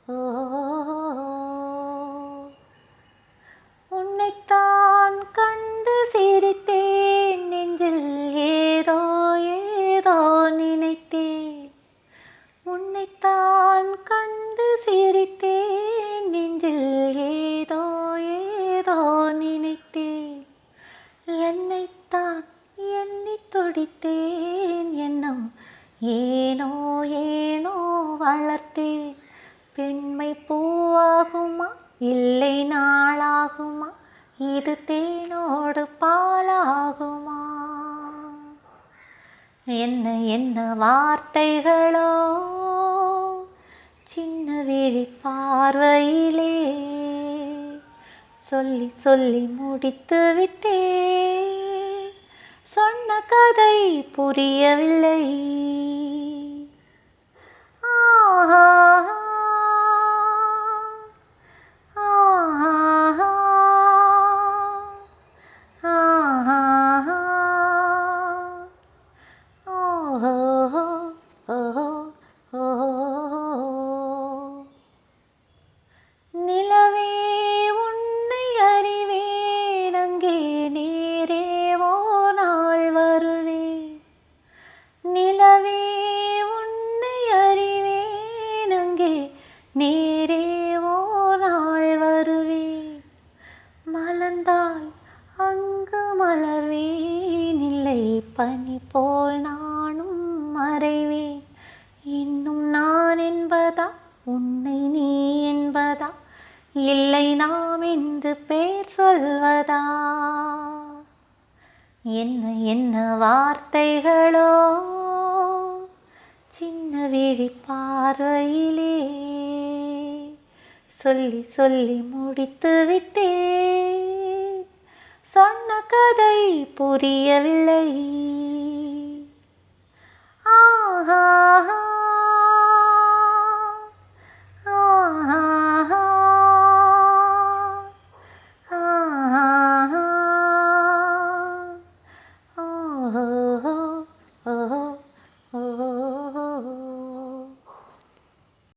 ஓ உன்னைத்தான் கண்டு சிரித்தேன், நெஞ்சில் ஏதோ ஏதோ நினைத்தேன். உன்னைத்தான் கண்டு சிரித்தேன், நெஞ்சில் ஏதோ ஏதோ நினைத்தேன். என்னைத்தான் எண்ணி துடித்தேன், எண்ணம் ஏனோ ஏனோ வளர்த்தேன். பெண்மை பூவாகுமா இல்லை நாளாகுமா, இது தேனோடு பாலாகுமா? என்ன என்ன வார்த்தைகளோ சின்ன விழி பார்வையிலே, சொல்லி சொல்லி முடித்து விட்டேன். சொன்ன கதை புரியவில்லை. ஆஹா நிலவே உன்னை அறிவேன், அங்கே நேரேவோ நாள் வருவேன். நிலவே உன்னை அறிவேன், அங்கே நேரேவோ நாள் வருவேன். மலர்ந்தால் அங்கு மலர்வேன், இல்லை பனி போல் நானும் மறைவேன். இன்னும் நான் என்பதா உன்னை நீ என்பதா, இல்லை நாம் என்று பேர் சொல்வதா? என்ன என்ன வார்த்தைகளோ சின்ன விழி பார்வையிலே, சொல்லி சொல்லி முடித்து விட்டேன். சொன்ன கதை புரியவில்லை. ஆஹா